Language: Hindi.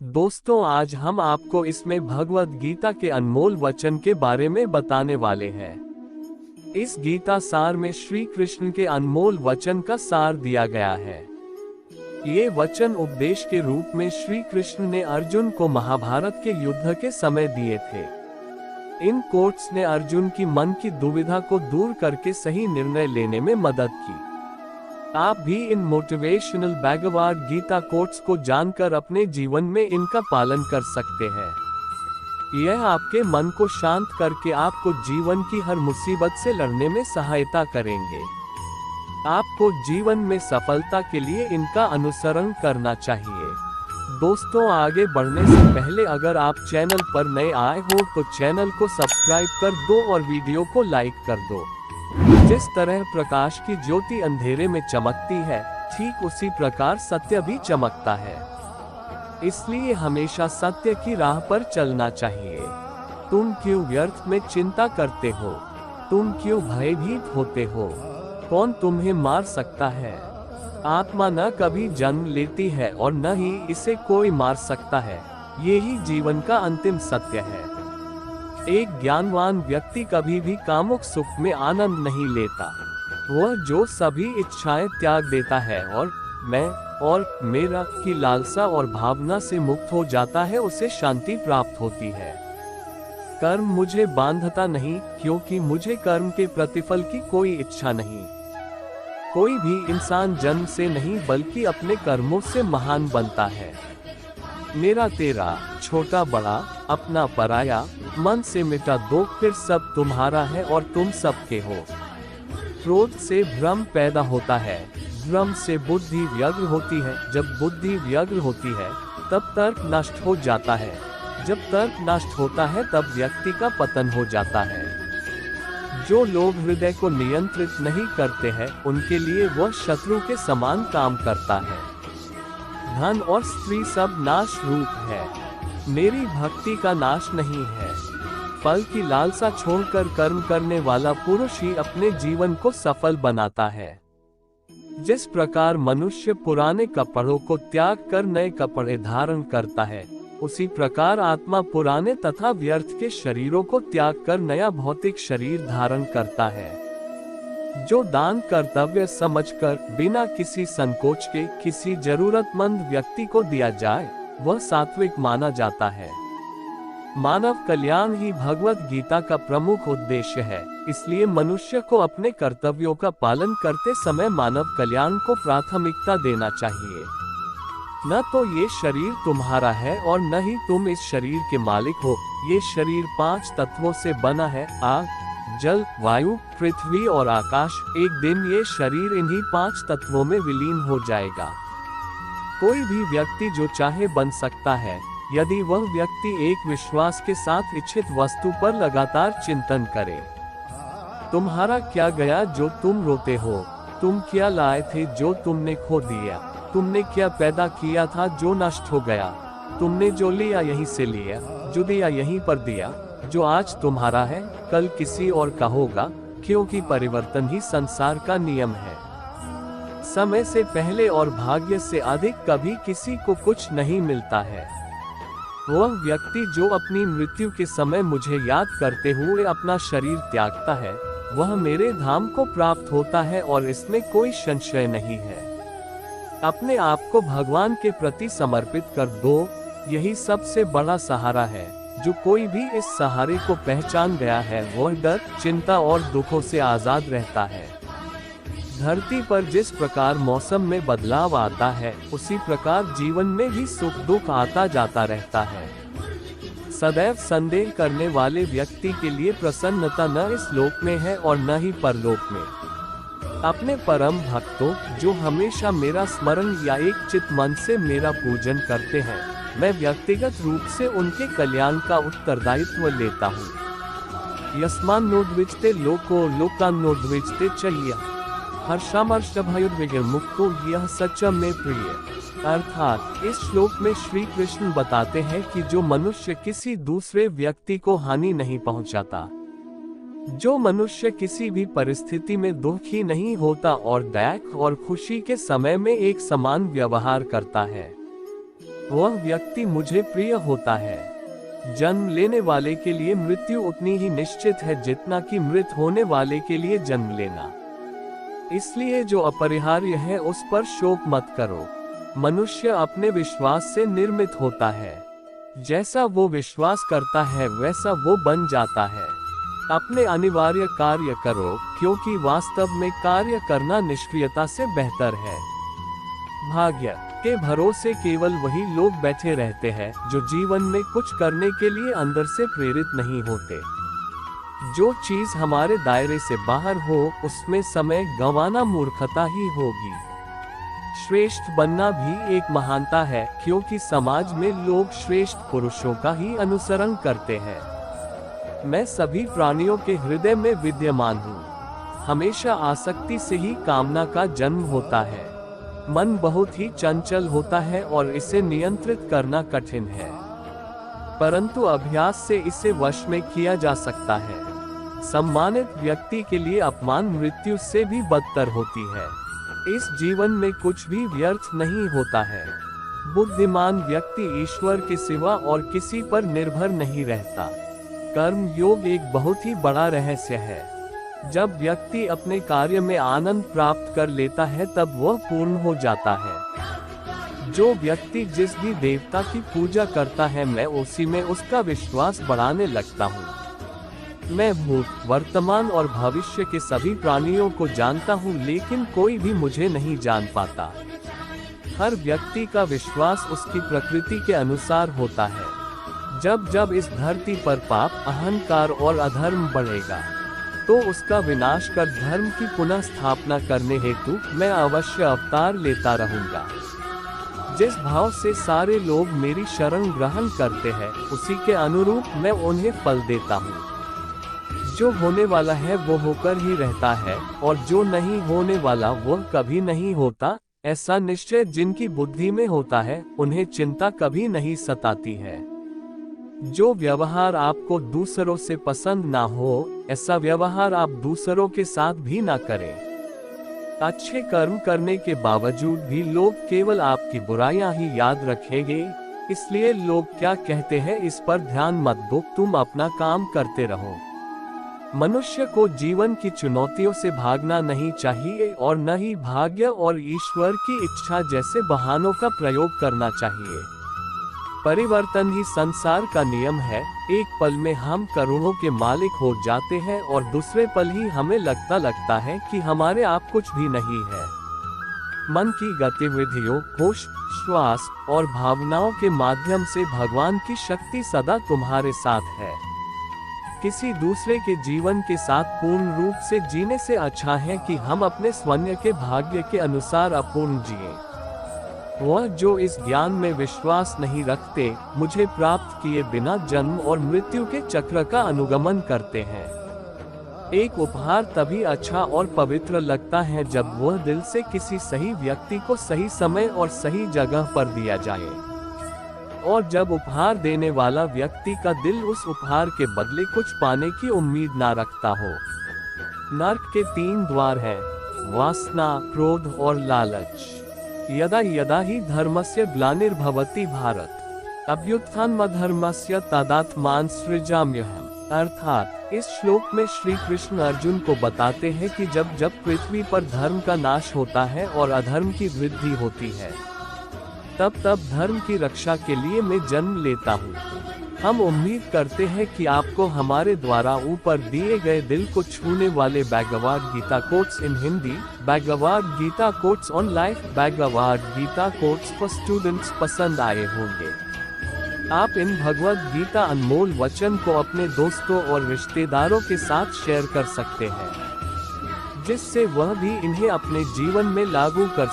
दोस्तों, आज हम आपको इसमें भगवद गीता के अनमोल वचन के बारे में बताने वाले हैं। इस गीता सार में श्री कृष्ण के अनमोल वचन का सार दिया गया है। ये वचन उपदेश के रूप में श्री कृष्ण ने अर्जुन को महाभारत के युद्ध के समय दिए थे। इन कोट्स ने अर्जुन की मन की दुविधा को दूर करके सही निर्णय लेने में मदद की। आप भी इन मोटिवेशनल भगवद गीता कोट्स को जानकर अपने जीवन में इनका पालन कर सकते हैं। यह आपके मन को शांत करके आपको जीवन की हर मुसीबत से लड़ने में सहायता करेंगे। आपको जीवन में सफलता के लिए इनका अनुसरण करना चाहिए। दोस्तों, आगे बढ़ने से पहले अगर आप चैनल पर नए आए हो तो चैनल को सब्सक्राइब कर दो और वीडियो को लाइक कर दो। जिस तरह प्रकाश की ज्योति अंधेरे में चमकती है, ठीक उसी प्रकार सत्य भी चमकता है। इसलिए हमेशा सत्य की राह पर चलना चाहिए। तुम क्यों व्यर्थ में चिंता करते हो? तुम क्यों भयभीत होते हो? कौन तुम्हें मार सकता है? आत्मा न कभी जन्म लेती है और न ही इसे कोई मार सकता है। यही जीवन का अंतिम सत्य है। एक ज्ञानवान व्यक्ति कभी भी कामुक सुख में आनंद नहीं लेता। वह जो सभी इच्छाएं त्याग देता है और मैं और मेरा की लालसा और भावना से मुक्त हो जाता है, उसे शांति प्राप्त होती है। कर्म मुझे बांधता नहीं, क्योंकि मुझे कर्म के प्रतिफल की कोई इच्छा नहीं। कोई भी इंसान जन्म से नहीं बल्कि अपने कर्मों से महान बनता है। मेरा तेरा, छोटा बड़ा, अपना पराया, मन से मिटा दो, फिर सब तुम्हारा है और तुम सबके हो। क्रोध से भ्रम पैदा होता है, भ्रम से बुद्धि व्यग्र होती है। जब बुद्धि व्यग्र होती है तब तर्क नष्ट हो जाता है। जब तर्क नष्ट होता है तब व्यक्ति का पतन हो जाता है। जो लोग हृदय को नियंत्रित नहीं करते हैं, उनके लिए वह शत्रु के समान काम करता है। धन और स्त्री सब नाश रूप है, मेरी भक्ति का नाश नहीं है। फल की लालसा छोड़कर कर्म करने वाला पुरुष ही अपने जीवन को सफल बनाता है। जिस प्रकार मनुष्य पुराने कपड़ों को त्याग कर नए कपड़े धारण करता है, उसी प्रकार आत्मा पुराने तथा व्यर्थ के शरीरों को त्याग कर नया भौतिक शरीर धारण करता है। जो दान कर्तव्य समझकर बिना किसी संकोच के किसी जरूरतमंद व्यक्ति को दिया जाए, वह सात्विक माना जाता है। मानव कल्याण ही भगवद गीता का प्रमुख उद्देश्य है। इसलिए मनुष्य को अपने कर्तव्यों का पालन करते समय मानव कल्याण को प्राथमिकता देना चाहिए। न तो ये शरीर तुम्हारा है और न ही तुम इस शरीर के मालिक हो। ये शरीर 5 तत्वों से बना है, आग, जल, वायु, पृथ्वी और आकाश। एक दिन ये शरीर इन्हीं 5 तत्वों में विलीन हो जाएगा। कोई भी व्यक्ति जो चाहे बन सकता है, यदि वह व्यक्ति एक विश्वास के साथ इच्छित वस्तु पर लगातार चिंतन करे। तुम्हारा क्या गया जो तुम रोते हो? तुम क्या लाए थे जो तुमने खो दिया? तुमने क्या पैदा किया था जो नष्ट हो गया? तुमने जो लिया यहीं से लिया, जो दिया यहीं पर दिया। जो आज तुम्हारा है कल किसी और का होगा, क्योंकि परिवर्तन ही संसार का नियम है। समय से पहले और भाग्य से अधिक कभी किसी को कुछ नहीं मिलता है। वह व्यक्ति जो अपनी मृत्यु के समय मुझे याद करते हुए अपना शरीर त्यागता है, वह मेरे धाम को प्राप्त होता है और इसमें कोई संशय नहीं है। अपने आप को भगवान के प्रति समर्पित कर दो, यही सबसे बड़ा सहारा है। जो कोई भी इस सहारे को पहचान गया है, वह डर, चिंता और दुखों से आजाद रहता है। धरती पर जिस प्रकार मौसम में बदलाव आता है, उसी प्रकार जीवन में भी सुख दुख आता जाता रहता है। सदैव संदेह करने वाले व्यक्ति के लिए प्रसन्नता न इस लोक में है और न ही परलोक में। अपने परम भक्तों जो हमेशा मेरा स्मरण या एक चित मन से मेरा पूजन करते हैं, मैं व्यक्तिगत रूप से उनके कल्याण का उत्तरदायित्व लेता हूँ। यस्मान्नोद्विजते लोको लोकान्नोद्विजते चैया हर्षामर्षभयोद्विग्न मुक्तो यह सच्चा में प्रिय। अर्थात इस श्लोक में श्री कृष्ण बताते हैं कि जो मनुष्य किसी दूसरे व्यक्ति को हानि नहीं पहुंचाता, जो मनुष्य किसी भी परिस्थिति में दुखी नहीं होता और दया और खुशी के समय में एक समान व्यवहार करता है, वह व्यक्ति मुझे प्रिय होता है। जन्म लेने वाले के लिए मृत्यु उतनी ही निश्चित है जितना कि मृत होने वाले के लिए जन्म लेना। इसलिए जो अपरिहार्य है उस पर शोक मत करो। मनुष्य अपने विश्वास से निर्मित होता है। जैसा वो विश्वास करता है वैसा वो बन जाता है। अपने अनिवार्य कार्य करो, क्योंकि वास्तव में कार्य करना निष्क्रियता से बेहतर है। भाग्य के भरोसे केवल वही लोग बैठे रहते हैं जो जीवन में कुछ करने के लिए अंदर से प्रेरित नहीं होते। जो चीज हमारे दायरे से बाहर हो उसमें समय गंवाना मूर्खता ही होगी। श्रेष्ठ बनना भी एक महानता है, क्योंकि समाज में लोग श्रेष्ठ पुरुषों का ही अनुसरण करते हैं। मैं सभी प्राणियों के हृदय में विद्यमान हूँ। हमेशा आसक्ति से ही कामना का जन्म होता है। मन बहुत ही चंचल होता है और इसे नियंत्रित करना कठिन है, परंतु अभ्यास से इसे वश में किया जा सकता है। सम्मानित व्यक्ति के लिए अपमान मृत्यु से भी बदतर होती है। इस जीवन में कुछ भी व्यर्थ नहीं होता है। बुद्धिमान व्यक्ति ईश्वर के सिवा और किसी पर निर्भर नहीं रहता। कर्म योग एक बहुत ही बड़ा रहस्य है। जब व्यक्ति अपने कार्य में आनंद प्राप्त कर लेता है तब वह पूर्ण हो जाता है। जो व्यक्ति जिस भी देवता की पूजा करता है मैं उसी में उसका विश्वास बढ़ाने लगता हूँ। मैं भूत, वर्तमान और भविष्य के सभी प्राणियों को जानता हूँ, लेकिन कोई भी मुझे नहीं जान पाता। हर व्यक्ति का विश्वास उसकी प्रकृति के अनुसार होता है। जब जब इस धरती पर पाप, अहंकार और अधर्म बढ़ेगा तो उसका विनाश कर धर्म की पुनः स्थापना करने हेतु मैं अवश्य अवतार लेता रहूंगा। जिस भाव से सारे लोग मेरी शरण ग्रहण करते हैं उसी के अनुरूप मैं उन्हें फल देता हूँ। जो होने वाला है वो होकर ही रहता है और जो नहीं होने वाला वह कभी नहीं होता। ऐसा निश्चय जिनकी बुद्धि में होता है उन्हें चिंता कभी नहीं सताती है। जो व्यवहार आपको दूसरों से पसंद ना हो ऐसा व्यवहार आप दूसरों के साथ भी ना करें। अच्छे कर्म करने के बावजूद भी लोग केवल आपकी बुराइयां ही याद रखेंगे, इसलिए लोग क्या कहते हैं इस पर ध्यान मत दो, तुम अपना काम करते रहो। मनुष्य को जीवन की चुनौतियों से भागना नहीं चाहिए और न ही भाग्य और ईश्वर की इच्छा जैसे बहानों का प्रयोग करना चाहिए। परिवर्तन ही संसार का नियम है। एक पल में हम करोड़ों के मालिक हो जाते हैं और दूसरे पल ही हमें लगता है कि हमारे आप कुछ भी नहीं है। मन की गतिविधियों, होश, श्वास और भावनाओं के माध्यम से भगवान की शक्ति सदा तुम्हारे साथ है। किसी दूसरे के जीवन के साथ पूर्ण रूप से जीने से अच्छा है कि हम अपने स्वयं के भाग्य के अनुसार अपूर्ण जिएं। वह जो इस ज्ञान में विश्वास नहीं रखते, मुझे प्राप्त किए बिना जन्म और मृत्यु के चक्र का अनुगमन करते हैं। एक उपहार तभी अच्छा और पवित्र लगता है जब वह दिल से किसी सही व्यक्ति को सही समय और सही जगह पर दिया जाए, और जब उपहार देने वाला व्यक्ति का दिल उस उपहार के बदले कुछ पाने की उम्मीद ना रखता हो। नर्क के 3 द्वार हैं: वासना, क्रोध और लालच। यदा यदा हि धर्मस्य ग्लानिर्भवति भारत अभ्युत्थानमधर्मस्य तदात्मान सृजाम्यहम्। अर्थात इस श्लोक में श्री कृष्ण अर्जुन को बताते हैं कि जब जब पृथ्वी पर धर्म का नाश होता है और अधर्म की वृद्धि होती है तब तब धर्म की रक्षा के लिए मैं जन्म लेता हूँ। हम उम्मीद करते हैं कि आपको हमारे द्वारा ऊपर दिए गए दिल को छूने वाले Bhagavad Gita quotes in Hindi, Bhagavad Gita quotes on life, Bhagavad Gita quotes for students पसंद आए होंगे। आप इन भगवद गीता अनमोल वचन को अपने दोस्तों और रिश्तेदारों के साथ शेयर कर सकते हैं, जिससे वह भी इन्हें अपने जीवन में लागू कर